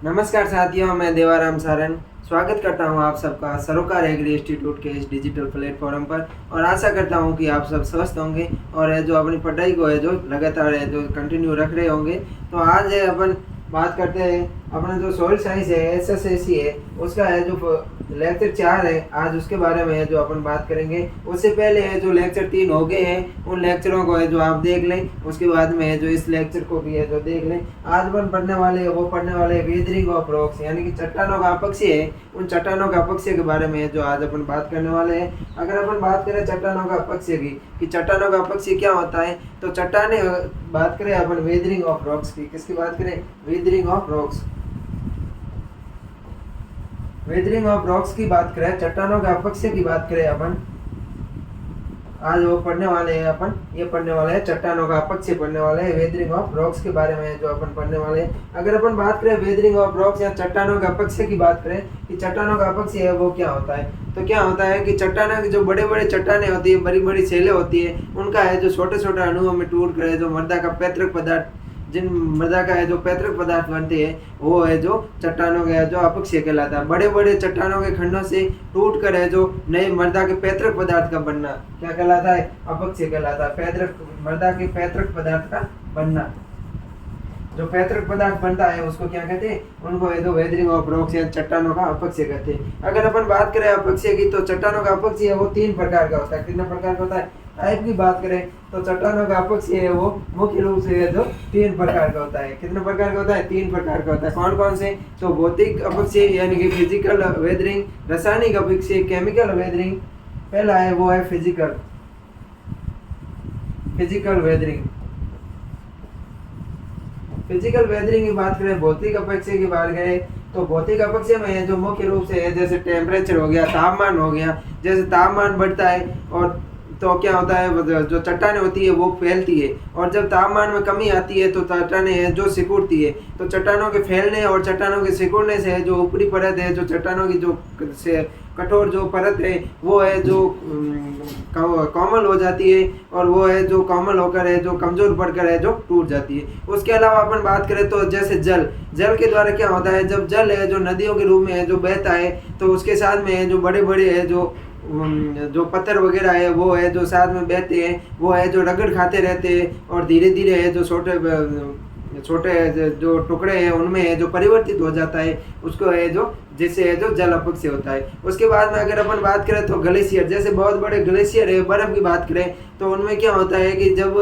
नमस्कार साथियों, मैं देवाराम सारन स्वागत करता हूं आप सबका सरोकार एग्री इंस्टीट्यूट के इस डिजिटल प्लेटफॉर्म पर। और आशा करता हूं कि आप सब स्वस्थ होंगे और जो अपनी पढ़ाई को है जो लगातार है जो कंटिन्यू रख रहे होंगे। तो आज है अपन बात करते हैं अपना जो सॉइल साइंस है एसएसएसी है उसका है जो लेक्चर 4 है, आज उसके बारे में है जो अपन बात करेंगे। उससे पहले है जो लेक्चर 3 हो गए हैं उन लेक्चरों को है जो आप देख लें, उसके बाद में है जो इस लेक्चर को भी है जो देख लें। आज अपन पढ़ने वाले वेदरिंग ऑफ रॉक्स यानी कि चट्टानों का अपक्षय है, उन चट्टानों का अपक्षय के बारे में है जो आज अपन बात करने वाले हैं। अगर अपन बात करें चट्टानों का अपक्षय की कि चट्टानों का अपक्षय क्या होता है, तो चट्टाने बात करें अपन वेदरिंग ऑफ रॉक्स की, किसकी बात करें? Weathering of rocks. Weathering of rocks की बात करें, चट्टानों के अपक्षय की बात करें अपन, आज वो पढ़ने वाले हैं अपन, ये पढ़ने वाले हैं चट्टानों का अपक्षय पढ़ने वाले हैं, वेदरिंग ऑफ रॉक्स के बारे में जो अपन पढ़ने वाले हैं। अगर अपन बात करें वेदरिंग ऑफ रॉक्स या चट्टानों का अपक्षय की बात करें कि चट्टानों का अपक्षय है वो क्या होता है, तो क्या होता है कि चट्टानों की जो बड़े बड़े चट्टानें होती है, बड़ी बड़ी सेलें होती है, उनका है जो छोटे छोटे अणुओं में टूट कर जो मृदा का पैतृक पदार्थ, जिन मृदा का है जो पैतृक पदार्थ बनते हैं वो है जो चट्टानों का जो अपक्षय कहलाता है। बड़े बड़े चट्टानों के खंडों से टूट कर है जो नए मृदा के पैतृक पदार्थ का बनना क्या कहलाता है? अपक्षय कहलाता है। पैतृक मृदा के पैतृक पदार्थ का बनना, जो पैतृक पदार्थ बनता है उसको क्या कहते हैं? उनको है जो वेदरिंग ऑफ रॉक्स या चट्टानों का अपक्षय कहते हैं। अगर अपन बात करें अपक्षय की, तो चट्टानों का अपक्षय है वो 3 प्रकार का होता है। कितने प्रकार का होता है? टाइप की बात करें तो चट्टानों का अपक्षय है वो मुख्य रूप से है जो 3 प्रकार का होता है। कितने प्रकार का होता है? 3 प्रकार का होता है। कौन कौन से? तो भौतिक अपक्षय यानी कि फिजिकल वेदरिंग, रासायनिक अपक्षय, केमिकल वेदरिंग। पहला है वो है फिजिकल वेदरिंग। फिजिकल वेदरिंग की बात करें, भौतिक अपक्षय की बात करें तो भौतिक अपक्षय में जो मुख्य रूप से है जैसे टेम्परेचर हो गया, तापमान हो गया, जैसे तापमान बढ़ता है और तो क्या होता है जो चट्टानें होती है वो फैलती है, और जब तापमान में कमी आती है तो चट्टानें है जो सिकुड़ती है। तो चट्टानों के फैलने और चट्टानों के सिकुड़ने से जो ऊपरी परत है, जो चट्टानों की जो से कठोर जो परत है वो है जो कोमल हो जाती है, और वो है जो कोमल होकर है जो कमजोर पड़कर है जो टूट जाती है। उसके अलावा अपन बात करें तो जैसे जल के द्वारा क्या होता है, जब जल है जो नदियों के रूप में है जो बहता है तो उसके साथ में है जो बड़े बड़े है जो पत्थर वगैरह है वो है जो साथ में बहते हैं, वो है जो रगड़ खाते रहते हैं और धीरे धीरे है जो छोटे जो टुकड़े हैं उनमें है जो परिवर्तित हो जाता है, उसको है जो जिससे है जो जल अपक्षय होता है। उसके बाद में अगर अपन बात करें तो ग्लेशियर, जैसे बहुत बड़े ग्लेशियर है, बर्फ की बात करें तो उनमें क्या होता है कि जब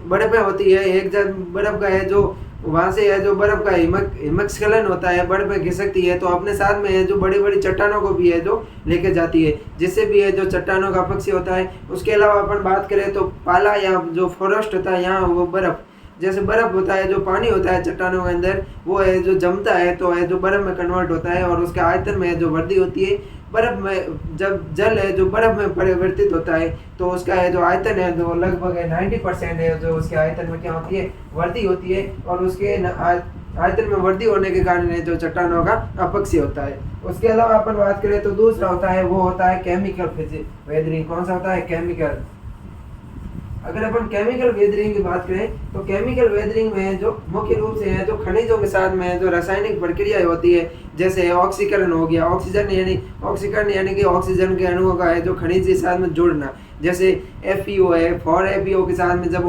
बर्फें होती है, एक जब बर्फ का है जो वहाँ से है जो बर्फ का हिमस्खलन होता है, बर्फ खिसकती है तो अपने साथ में है जो बड़ी बड़ी चट्टानों को भी है जो लेके जाती है, जिससे भी है जो चट्टानों का अपक्षय होता है। उसके अलावा अपन बात करें तो पाला या जो फॉरेस्ट होता है, यहाँ वो बर्फ, जैसे बर्फ होता है, जो पानी होता है चट्टानों के अंदर वो है जो जमता है तो है जो बर्फ में कन्वर्ट होता है, और उसके आयतन में जो वृद्धि होती है। बर्फ में जब जल है जो बर्फ में परिवर्तित होता है तो उसका है जो आयतन है जो लगभग 90% है जो उसके आयतन में क्या होती है? वृद्धि होती है, और उसके आयतन में वृद्धि होने के कारण है जो चट्टानों का अपक्षय होता है। उसके अलावा अपन बात करें तो दूसरा होता है वो होता है केमिकल वेदरिंग। कौन सा होता है? केमिकल। अगर अपन केमिकल वेदरिंग की बात करें तो केमिकल वेदरिंग में जो मुख्य रूप से है जो खनिजों के साथ में जो रासायनिक प्रक्रिया होती है, जैसे ऑक्सीकरण हो गया, ऑक्सीकरण यानी कि ऑक्सीजन के अणुओं का है जो खनिज के साथ में जुड़ना, जैसे FeO है, 4FeO के साथ में जब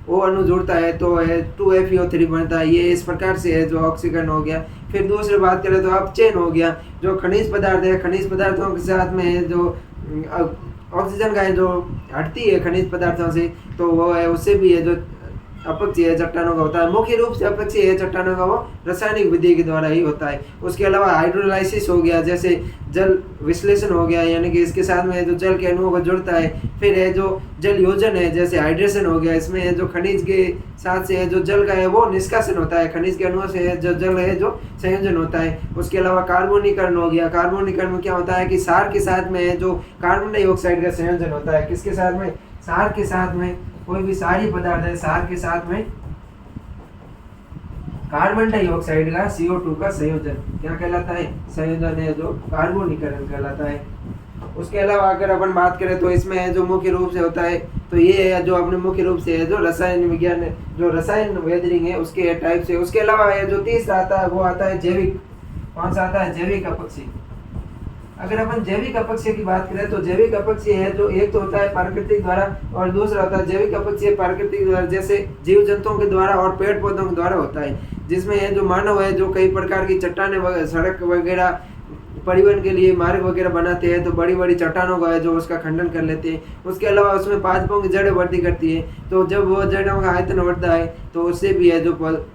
O अणु जुड़ता है तो है 2FeO3 बनता है। ये इस प्रकार से है जो ऑक्सीकरण हो गया। फिर दूसरी बात करें तो अपचयन हो गया, जो खनिज पदार्थ है, खनिज पदार्थों के साथ में है जो ऑक्सीजन का है जो हटती है खनिज पदार्थों से तो वो है उससे भी है जो अपक्षय है चट्टानों का होता है। मुख्य रूप से अपक्षय है चट्टानों का वो रासायनिक विधि के द्वारा ही होता है। उसके अलावा हाइड्रोलाइसिस हो गया, जैसे जल विश्लेषण हो गया, यानी कि इसके साथ में जो जल के अणुओं को जुड़ता है। फिर है जो जल योजन है, जैसे हाइड्रेशन हो गया, इसमें है जो खनिज के साथ से है जो जल का है वो निष्कासन होता है, खनिज के अणुओं से है जो जल है जो संयोजन होता है। उसके अलावा कार्बोनीकरण हो गया। कार्बोनीकरण में क्या होता है कि सार के साथ में है जो कार्बन डाइऑक्साइड का संयोजन होता है। किसके साथ में? सार के साथ में। कोई भी सारी पदार्थ है, सार के साथ में कार्बन डाइऑक्साइड का CO2 का संयोजन क्या कहलाता है? संयोजन है जो कार्बोनीकरण कहलाता है। उसके अलावा अगर अपन बात करें तो इसमें है जो मुख्य रूप से होता है तो ये है जो अपने मुख्य रूप से है जो रसायन विज्ञान, जो रसायन वेदरिंग है उसके टाइप से। उसके अलावा ये जो तीसरा आता है वो आता है जैविक। कौन सा आता है? जैविक अपक्षी। अगर अपन जैविक अपक्षय की बात करें तो जैविक अपक्षय है जो एक तो होता है प्राकृतिक द्वारा और दूसरा होता है जैविक अपक्षय प्राकृतिक द्वारा, जैसे जीव जंतुओं के द्वारा और पेड़ पौधों के द्वारा होता है, जिसमें है जो मानव है जो कई प्रकार की चट्टानें सड़क वगैरह परिवहन के लिए मार्ग वगैरह बनाते हैं तो बड़ी बड़ी चट्टानों का है जो उसका खंडन कर लेते हैं। उसके अलावा उसमें पादपों की जड़ें वृद्धि करती है, तो जब वो जड़ों का आयतन बढ़ता है तो उससे भी है जो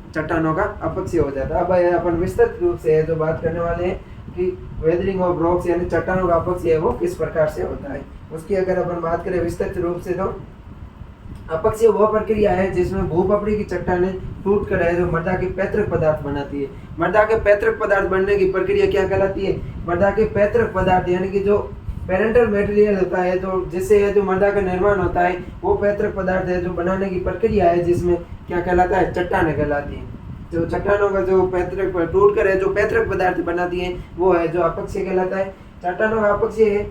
चट्टानों का अपक्षय हो जाता है। अब अपन विस्तृत रूप से है जो बात करने वाले हैं कि वेदरिंग ऑफ रॉक्स यानी चट्टानों का अपक्षय है वो किस प्रकार से होता है। उसकी अगर अपन बात करें विस्तृत रूप से तो अपक्षय वह प्रक्रिया है जिसमें भूपपड़ी की चट्टानें टूट कर है जो मृदा के पैतृक पदार्थ बनाती है। मृदा के पैतृक पदार्थ बनने की प्रक्रिया क्या कहलाती है? मृदा के पैतृक पदार्थ यानी कि जो पेरेंटल मटेरियल होता है जो जिससे है जो मृदा का निर्माण होता है वो पैतृक पदार्थ है जो बनाने की प्रक्रिया है जिसमें क्या कहलाता है? चट्टानें कहलाती है। जो चट्टानों का जो पैतृक टूट कर है जो पैतृक पदार्थ बनाती है वो है जो अपक्षय कहलाता है। चट्टानों का अपक्षय है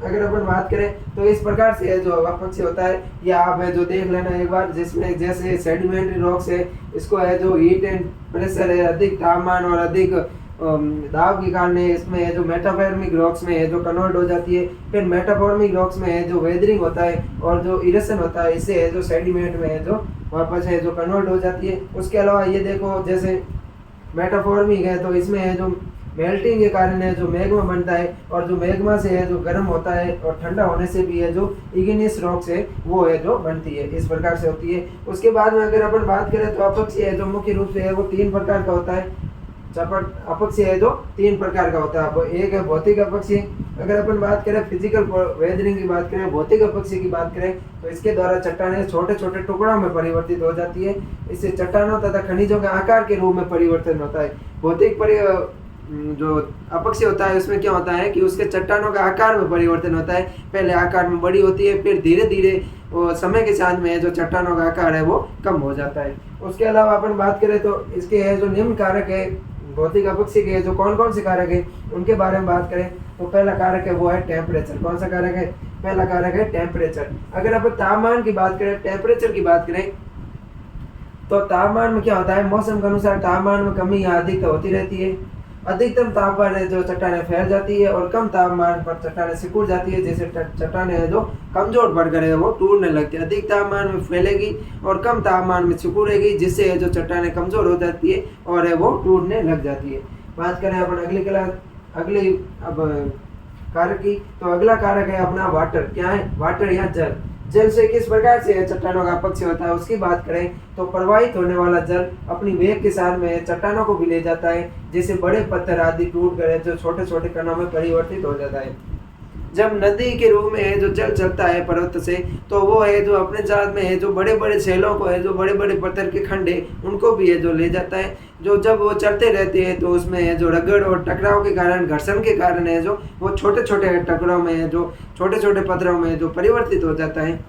अगर अपन बात करें तो इस प्रकार से है जो अपक्षय होता है, या आप है जो देख लेना एक बार, जिसमें जैसे सेडिमेंट्री रॉक्स है इसको है जो हीट एंड प्रेशर है अधिक तापमान और अधिक दाब के कारण इसमें है जो मेटाफॉर्मिक रॉक्स में है जो कन्वर्ट हो जाती है। फिर मेटाफॉर्मिक रॉक्स में है जो वेदरिंग होता है और जो इरेशन होता है इससे है जो सेडिमेंट में है जो वापस है जो कन्वर्ट हो जाती है। उसके अलावा ये देखो जैसे मेटाफॉर्मिक है तो इसमें है जो मेल्टिंग के कारण है जो मैग्मा बनता है और जो मैग्मा से है जो गर्म होता है और ठंडा होने से भी है जो इग्नियस रॉक्स है वो है जो बनती है, इस प्रकार से होती है। उसके बाद में अगर अपन बात करें तो अपक्षय है जो मुख्य रूप से है वो 3 प्रकार का होता है। चपट अपक्षय है जो 3 प्रकार का होता है। एक है भौतिक अपक्षय। अगर अपन बात करें फिजिकल वेदरिंग की बात करें, भौतिक अपक्षय की बात करें तो इसके द्वारा चट्टानें छोटे छोटे टुकड़ों में परिवर्तित हो जाती है। इससे चट्टानों तथा खनिजों के आकार के रूप में परिवर्तन होता है। भौतिक जो अपक्षय होता है उसमें क्या होता है कि उसके चट्टानों का आकार में परिवर्तन होता है। पहले आकार में बड़ी होती है फिर धीरे धीरे समय के साथ में जो चट्टानों का आकार है वो कम हो जाता है। उसके अलावा अपन बात करें तो इसके है जो निम्न कारक है भौतिक अपक्षय के जो कौन कौन से कारक है उनके बारे में बात करें तो पहला कारक है वो है टेम्परेचर। कौन सा कारक है? पहला कारक है टेम्परेचर। अगर अपन तापमान की बात करें, टेम्परेचर की बात करें तो तापमान में क्या होता है? मौसम के अनुसार तापमान में कमी या अधिकता होती रहती है। अधिकतम तापमान है जो चट्टानें फैल जाती है और कम तापमान पर चट्टानें सिकुड़ जाती है, जैसे चट्टानें है जो कमजोर पड़ कर है वो टूटने लगती है। अधिक तापमान में फैलेगी और कम तापमान में सिकुड़ेगी जिससे है जो चट्टानें कमजोर हो जाती है और है वो टूटने लग जाती है। बात करें अपन अगली अब कारक की तो अगला कारक है अपना वाटर। क्या है? वाटर या जल। जल से किस प्रकार से चट्टानों का अपक्षय होता है उसकी बात करें तो प्रवाहित होने वाला जल अपनी वेग के साथ में चट्टानों को भी ले जाता है, जैसे बड़े पत्थर आदि टूट कर जो छोटे छोटे कणों में परिवर्तित हो जाता है। जब नदी के रूप में है जो जल चलता है पर्वत से तो वो है जो अपने साथ में है जो बड़े बड़े शैलों को है जो बड़े बड़े पत्थर के खंड है उनको भी है जो ले जाता है। जो जब वो चलते रहते हैं तो उसमें है जो रगड़ और टकराव के कारण, घर्षण के कारण है जो वो छोटे छोटे टुकड़ों में है जो छोटे छोटे पत्थरों में जो परिवर्तित हो जाता है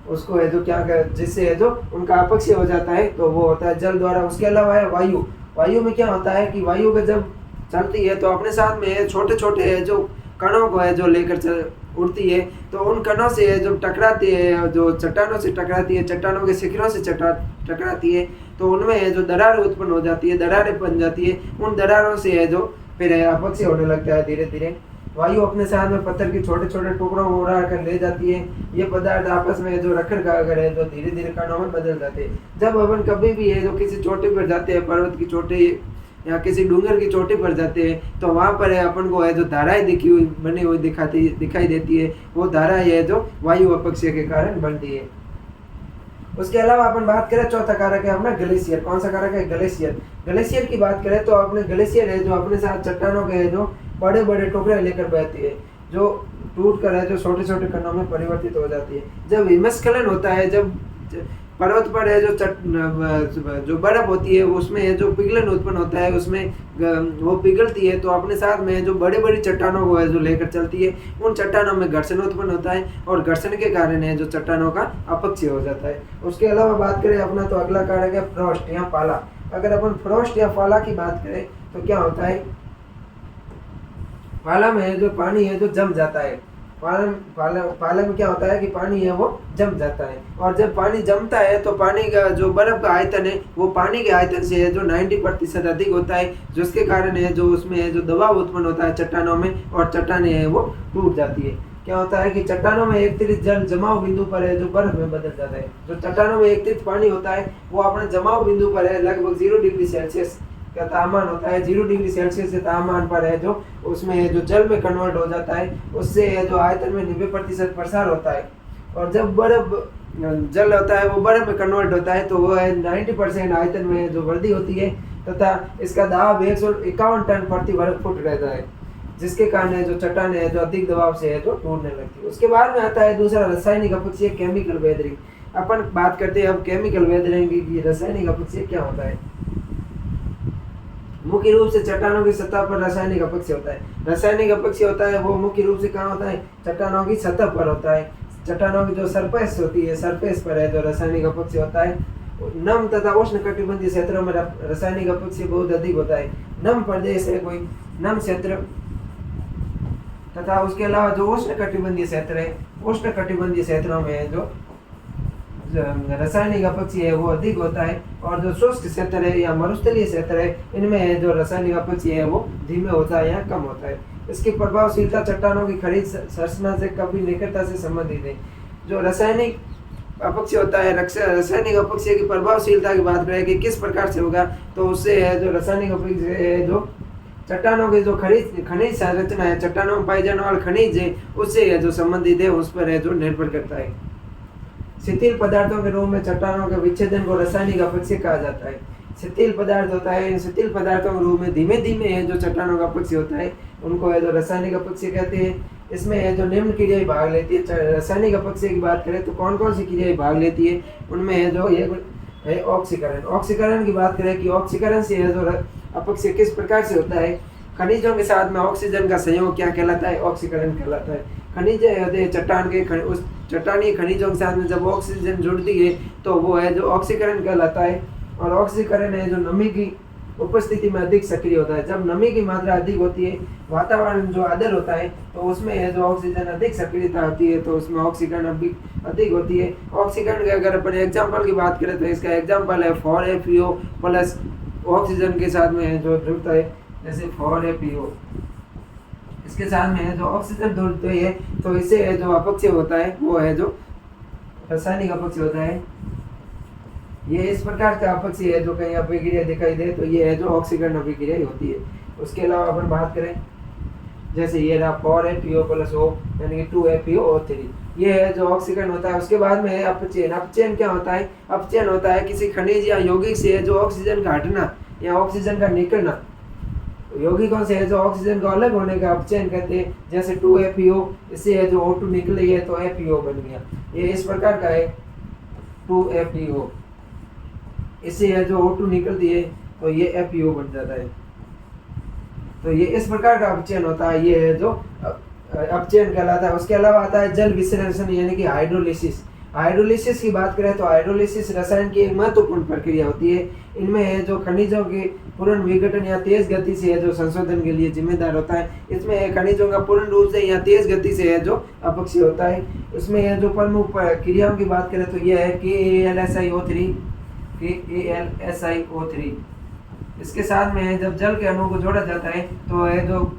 उसको है जो क्या कर जिससे है जो उनका अपक्षय हो जाता है तो वो होता है जल द्वारा। उसके अलावा है वायु। वायु में क्या होता है कि वायु का जब चलती है तो अपने साथ में छोटे छोटे है जो कणों को है जो लेकर उड़ती है, तो उन कणों से है जो टकराती है जो चट्टानों से टकराती है, चट्टानों के शिखरों से टकराती है तो उनमें है जो दरार उत्पन्न हो जाती है, दरारें बन जाती है। उन दरारों से है जो फिर अपक्षय होने लगता है धीरे धीरे। वायु अपने साथ में पत्थर के छोटे छोटे टुकड़ों को उड़ा कर ले जाती है। ये पदार्थ आपस में जो रखड़ खाकर है जो धीरे धीरे कणों में बदल जाते हैं। जब अपन कभी भी है जो किसी चोटी पर जाते हैं, पर्वत की चोटी या किसी डूंगर की चोटी पर जाते हैं तो वहाँ पर है अपन को है जो धाराएं बनी हुई दिखाई देती है। वो धारा है जो वायु अपक्षय के कारण बनती है। उसके अलावा अपन बात करें चौथा कारक है अपना ग्लेशियर। कौन सा कारक है? ग्लेशियर। ग्लेशियर की बात करें तो अपने ग्लेशियर है जो अपने साथ चट्टानों के है जो बड़े बड़े टुकड़े लेकर बहती है जो टूट कर है जो छोटे छोटे कणों में परिवर्तित हो जाती है। जब हिमस्खलन होता है, जब पर्वत पर है जो बर्फ होती है उसमें है जो पिघलन उत्पन्न होता है, उसमें वो पिघलती है तो अपने साथ में जो बड़ी बड़ी चट्टानों को है जो लेकर चलती है। उन चट्टानों में घर्षण उत्पन्न होता है और घर्षण के कारण है जो चट्टानों का अपक्षय हो जाता है। उसके अलावा बात करें अपना तो अगला कारक है फ्रॉस्ट या पाला। अगर अपन फ्रॉस्ट या पाला की बात करें तो क्या होता है? पाला में जो पानी है जो जम जाता है पाला में क्या होता है कि पानी है वो जम जाता है, और जब पानी जमता है तो पानी का जो बर्फ का आयतन है वो पानी के आयतन से है जो 90% अधिक होता है, जिसके कारण है जो उसमें है जो दबाव उत्पन्न होता है चट्टानों में, और चट्टानें है वो टूट जाती है। क्या होता है कि चट्टानों में एकत्रित जल जमाव बिंदु पर है जो बर्फ में बदल जाता है। जो चट्टानों में एकत्रित पानी होता है वो अपने जमाव बिंदु पर है लगभग 0 डिग्री सेल्सियस का तापमान होता है। 0 डिग्री सेल्सियस के तापमान पर है जो उसमें जो जल में कन्वर्ट हो जाता है, उससे जो आयतन में 90% प्रसार होता है। और जब बर्फ जल होता है वो बर्फ में कन्वर्ट होता है तो वो है 90% आयतन में जो वृद्धि होती है, तथा इसका दाब 151 टन प्रति वर्ग फुट रहता है, जिसके कारण जो चट्टान है जो अधिक दबाव से है जो टूटने लगती है। उसके बाद में आता है दूसरा रासायनिक अपक्षय केमिकल वेदरिंग। अपन बात करते हैं अब केमिकल वेदरिंग की। रासायनिक अपक्षय क्या होता है? मुख्य रूप से चट्टानों की सतह पर रासायनिक अपक्षय होता है। रासायनिक अपक्षय होता है वो मुख्य रूप से कहाँ होता है? चट्टानों की सतह पर होता है। चट्टानों की जो सरफेस होती है, सरफेस पर है जो रासायनिक अपक्षय होता है। नम तथा उष्ण कटिबंधीय क्षेत्रों में रासायनिक अपक्षय बहुत अधिक होता है। नम प्रदेश है कोई नम क्षेत्र, तथा उसके अलावा जो उष्ण कटिबंधीय क्षेत्र है, उष्ण कटिबंधीय क्षेत्रों में जो रासायनिक अपक्षय है वो अधिक होता है। और जो शुष्क क्षेत्र है या मरुस्थलीय क्षेत्र है, इनमें जो रासायनिक अपक्षय है वो धीमे होता है या कम होता है। इसकी प्रभावशीलता चट्टानों की खनिज संरचना से कभी निकटता से संबंधित है। जो रासायनिक अपक्षय होता है, रासायनिक अपक्षय की प्रभावशीलता की बात करें कि किस प्रकार से होगा, तो उससे है जो रासायनिक अपक्षय है जो चट्टानों के जो खनिज संरचना है, चट्टानों में पाए जाने वाले खनिज है उससे है जो संबंधित है, उस पर है जो निर्भर करता है। शिथिल पदार्थों के रूप में चट्टानों के विच्छेदन को रासायनिक अपक्षय कहा जाता है। शिथिल पदार्थ होता है, इन शिथिल पदार्थों के रूप में धीमे धीमे है जो चट्टानों का अपक्षय होता है, उनको है जो रासायनिक अपक्षय कहते हैं। इसमें है जो निम्न क्रियाएं भाग लेती है। रासायनिक अपक्षय की बात करें तो कौन कौन सी क्रियाएं भाग लेती है, उनमें है जो एक है ऑक्सीकरण। ऑक्सीकरण की बात करें कि ऑक्सीकरण से है जो अपक्षय किस प्रकार से होता है। खनिजों के साथ में ऑक्सीजन का संयोग क्या कहलाता है? ऑक्सीकरण कहलाता है। खनिज होते हैं चट्टान के, उस चट्टानी खनिजों के साथ में जब ऑक्सीजन जुड़ती है तो वो है जो ऑक्सीकरण कहलाता है। और ऑक्सीकरण है जो नमी की उपस्थिति में अधिक सक्रिय होता है। जब नमी की मात्रा अधिक होती है, वातावरण जो आर्द्र होता है, तो उसमें है जो ऑक्सीजन अधिक सक्रियता होती है, तो उसमें ऑक्सीकरण अधिक होती है। ऑक्सीकरण के अगर अपन एग्जाम्पल की बात करें तो इसका एग्जाम्पल है 4FeO प्लस ऑक्सीजन के साथ में जो जुड़ता है, जैसे 4FeO इसके साथ में जो ऑक्सीजन जुड़ती है तो इससे जो अपक्षय होता है वो है जो रासायनिक अपक्षय होता है। ये इस प्रकार का अपक्षय है जो कहीं अभिक्रिया दिखाई दे तो ये है जो ऑक्सीकरण अभिक्रिया होती है। उसके अलावा अपन बात करें जैसे ये रहा 4FeO प्लस O यानी कि 2FeO3, ये है जो ऑक्सीकरण होता है। उसके बाद में है अपचयन। अपचयन क्या होता है? अपचयन होता है किसी खनिज या यौगिक से जो ऑक्सीजन का हटना या ऑक्सीजन का निकलना। यौगिकों से है जो ऑक्सीजन का अलग होने का अपचयन कहते हैं। जैसे 2FeO, इससे है जो O2 निकली है तो FeO बन गया। ये इस प्रकार का है 2FeO, इससे है जो O2 निकलती है तो ये FeO बन जाता है। तो ये इस प्रकार का अपचयन होता है, ये है जो अपचयन कहलाता है। उसके अलावा आता है जल विश्लेषण यानी कि हाइड्रोलिसिस। हाइड्रोलिसिस की बात करें तो हाइड्रोलिसिस रसायन की एक महत्वपूर्ण प्रक्रिया होती है। इनमें है जो खनिजों के पूर्ण विघटन या तेज गति से है जो संशोधन के लिए जिम्मेदार होता है। इसमें खनिजों का पूर्ण रूप से या तेज गति से है जो अपक्षय होता है। उसमें है जो प्रमुख क्रियाओं की बात करें तो यह है KALSiO3। इसके साथ में है जब जल के अणु को जोड़ा जाता है तो है जो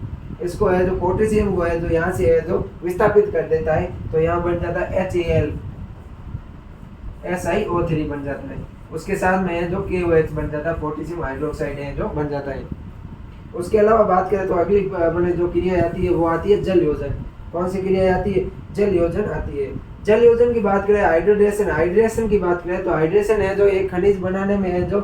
इसको है जो पोटेशियम को है जो यहाँ से है जो विस्थापित कर देता है, तो यहाँ बन जाता है HAlSiO3 बन जाता है। उसके साथ में है जो KOH बन जाता है, पोटेशियम हाइड्रोक्साइड है जो बन जाता है। उसके अलावा बात करें तो अगली अपने जो क्रिया आती है वो आती है जल योजन। कौन सी क्रिया आती है? जल योजन आती है। जल योजन की बात करें, हाइड्रेशन। हाइड्रेशन की बात करें तो हाइड्रेशन है जो एक खनिज बनाने में है जो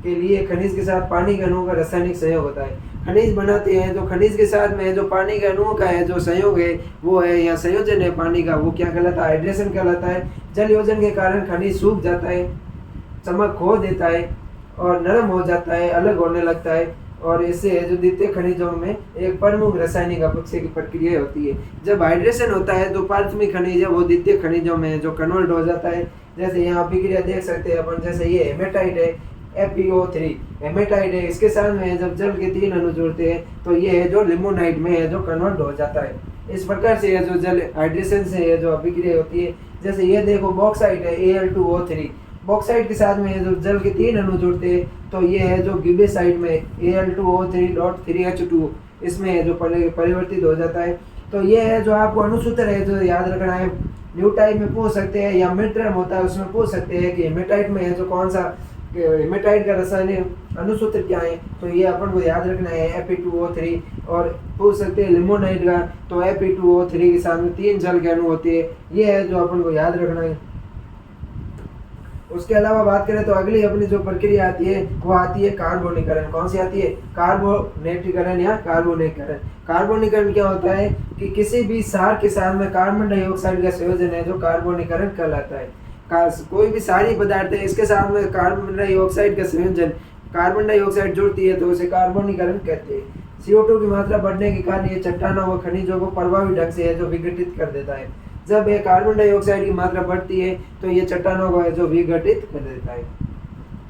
के लिए खनिज के साथ पानी के अणुओं का रासायनिक संयोग होता है। खनिज बनाते हैं तो खनिज के साथ में जो पानी के अणुओं का है जो संयोग है वो है या संयोजन है पानी का, वो क्या कहलाता है? हाइड्रेशन कहलाता है। जल योजन के कारण खनिज सूख जाता है, चमक खो देता है और नरम हो जाता है, अलग होने लगता है, और इससे जो द्वितीय खनिजों में एक प्रमुख रासायनिक अपक्षय की प्रक्रिया होती है। जब हाइड्रेशन होता है तो प्राथमिक खनिज है वो द्वितीय खनिजों में जो कन्वर्ट हो जाता है। जैसे यहाँ अभिक्रिया देख सकते हैं अपन, जैसे ये हेमेटाइट है FeO3 हेमेटाइट है। इसके साथ में जब जल के 3 अणु जुड़ते हैं तो ये है जो लिमोनाइट में है जो कन्वर्ट हो जाता है। इस प्रकार से ये जो जल हाइड्रेशन से ये जो अभिक्रिया होती है, जैसे ये देखो बॉक्साइट है Al2O3, बॉक्साइट के साथ में ये जो जल के 3 अणु जुड़ते हैं, तो ये है जो गिब्बेसाइट में Al2O3.3H2 इसमें है जो परिवर्तित हो जाता है। तो ये है जो आपको अणुसूत्र है जो याद रखना है। न्यूटाइप में पूछ सकते हैं या मिड-टर्म होता है उसमें पूछ सकते हैं कि हेमेटाइट में है जो कौन सा हेमेटाइट का रासायनिक अणुसूत्र क्या है, तो ये अपन को याद रखना है Fe2O3। और पूछ सकते हैं लिमोनाइट का, तो Fe2O3 के साथ में 3 जल के अणु होते हैं, ये है जो अपन को याद रखना है। उसके अलावा बात करें तो अगली अपनी जो प्रक्रिया आती है वो आती है कार्बोनीकरण। कौन सी आती है? कार्बोनेटीकरण या कार्बोनीकरण। कार्बोनीकरण क्या होता है कि किसी भी क्षार के साथ में कार्बन डाइऑक्साइड का संयोजन है जो कार्बोनीकरण कहलाता है। कोई भी क्षारीय पदार्थ है इसके साथ में कार्बन डाइऑक्साइड का संयोजन, कार्बन डाइऑक्साइड जुड़ती है तो उसे कार्बोनीकरण कहते हैं। CO2 की मात्रा बढ़ने के कारण ये चट्टानों व खनिजों को प्रभावी ढंग से है जो विघटित कर देता है। जब ये कार्बन डाइऑक्साइड की मात्रा बढ़ती है तो ये चट्टानों को है जो विघटित कर देता है।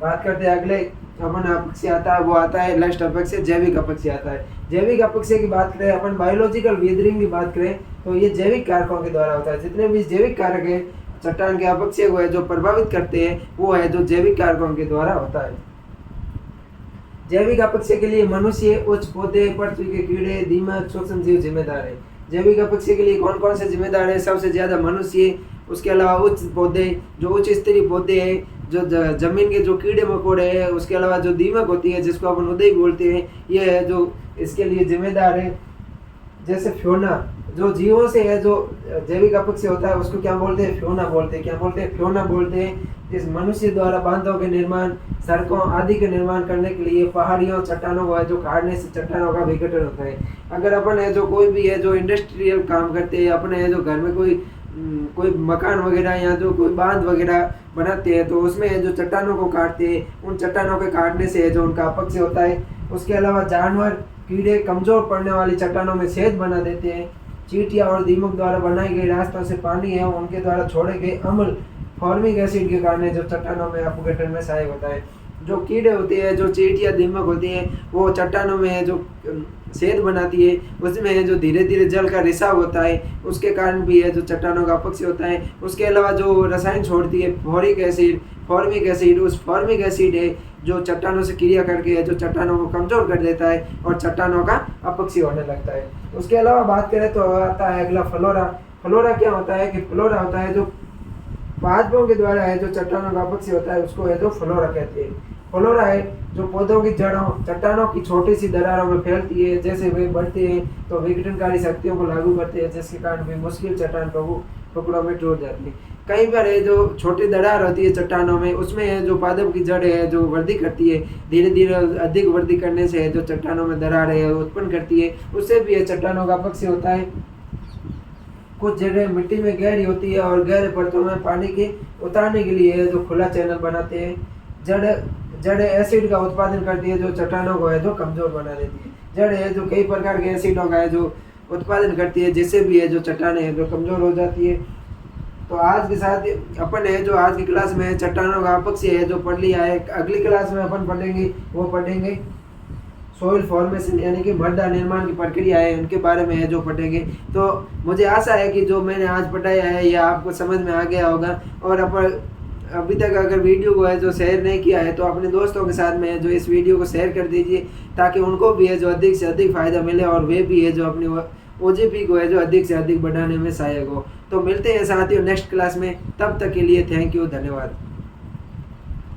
बात करते हैं अगले अपन अपक्षय आता है, वो आता है लास्ट अपक्षय, जैविक अपक्षय आता है। जैविक अपक्षय की बात करें अपन, बायोलॉजिकल वीदरिंग की बात करें तो ये जैविक कारकों के द्वारा होता है। जितने भी जैविक कारक है चट्टान के अपक्षय को है जो प्रभावित करते हैं वो है जो जैविक कारकों के द्वारा होता है। जैविक अपक्षय के लिए मनुष्य, उच्च पौधे, पृथ्वी के कीड़े, दीमक, सूक्ष्म जीव जिम्मेदार है। जैविक अपक्षय के लिए कौन कौन से जिम्मेदार है? सबसे ज्यादा मनुष्य, उसके अलावा उच्च पौधे, जो उच्च स्तरीय पौधे हैं, जो जमीन के जो कीड़े मकोड़े हैं, उसके अलावा जो दीमक होती है जिसको अपन उदय बोलते हैं, ये है जो इसके लिए जिम्मेदार है। जैसे फ्योना, जो जीवों से है जो जैविक अपक्षय होता है उसको क्या बोलते हैं? फ्योना बोलते हैं। क्या बोलते हैं? फ्योना बोलते हैं। जिस मनुष्य द्वारा बांधों के निर्माण, सड़कों आदि के निर्माण करने के लिए पहाड़ियों, चट्टानों को है जो काटने से चट्टानों का विघटन होता है। अगर अपन है जो कोई भी है जो इंडस्ट्रियल काम करते हैं, अपने है जो घर में कोई मकान वगैरह या जो कोई बांध वगैरह बनाते हैं तो उसमें है जो चट्टानों को काटते हैं, उन चट्टानों के काटने से है जो उनका अपक्षय होता है। उसके अलावा जानवर, कीड़े कमजोर पड़ने वाली चट्टानों में छेद बना देते हैं। चींटियां और दीमक द्वारा बनाई गई रास्तों से पानी है उनके द्वारा छोड़े गए अम्ल फॉर्मिक एसिड के कारण जो चट्टानों में अपघटन में सहायक होता है। जो कीड़े होते हैं, जो चींटियां, दीमक होती है, वो चट्टानों में है जो छेद बनाती है, उसमें है जो धीरे धीरे जल का रिसाव होता है, उसके कारण भी है जो चट्टानों का अपक्षय होता है। उसके अलावा जो रसायन छोड़ती है फॉर्मिक एसिड, उस फॉर्मिक एसिड है जो चट्टानों से क्रिया करके है जो चट्टानों को कमजोर कर देता है और चट्टानों का अपक्षय होने लगता है। उसके अलावा बात करें तो आता है अगला फ्लोरा। फ्लोरा क्या होता है कि फ्लोरा होता है जो पादपों के द्वारा है जो चट्टानों का अपक्षय होता है उसको है जो फ्लोरा कहते हैं। फ्लोरा है जो पौधों की जड़ों, चट्टानों की छोटी सी दरारों में फैलती है। जैसे वे बढ़ते हैं तो विघटनकारी शक्तियों को लागू करते हैं जिसके कारण भी मुश्किल चट्टान टुकड़ों में टूट जाती है। कई बार है जो छोटी दरार होती है चट्टानों में, उसमें है जो पादप की जड़ है जो वृद्धि करती है, धीरे धीरे अधिक वृद्धि करने से है जो चट्टानों में दरार है उत्पन्न करती है, उससे भी है चट्टानों का अपक्षय होता है। कुछ जगह मिट्टी में गहरी होती है और गहरे परतों में पानी के उतारने के लिए जो खुला चैनल बनाते हैं। जड़ एसिड का उत्पादन करती है जो चट्टानों को है जो कमजोर बना देती है। जड़ है जो कई प्रकार के एसिडों का है जो उत्पादन करती है जिससे भी है जो चट्टानें हैं जो कमजोर हो जाती है। तो आज के साथ अपन है जो आज की क्लास में चट्टानों का अपक्षय है जो पढ़ लिया है। अगली क्लास में अपन पढ़ेंगे सोइल फॉर्मेशन यानी कि मृदा निर्माण की प्रक्रिया है उनके बारे में है जो पढ़ेंगे। तो मुझे आशा है कि जो मैंने आज पढ़ाया है यह आपको समझ में आ गया होगा। और अपन अभी तक अगर वीडियो को है जो शेयर नहीं किया है तो अपने दोस्तों के साथ में जो इस वीडियो को शेयर कर दीजिए ताकि उनको भी है जो अधिक से अधिक फायदा मिले और वे भी है जो अपनी OGP को है जो अधिक से अधिक बढ़ाने में सहायक हो। तो मिलते हैं साथियों नेक्स्ट क्लास में, तब तक के लिए थैंक यू, धन्यवाद।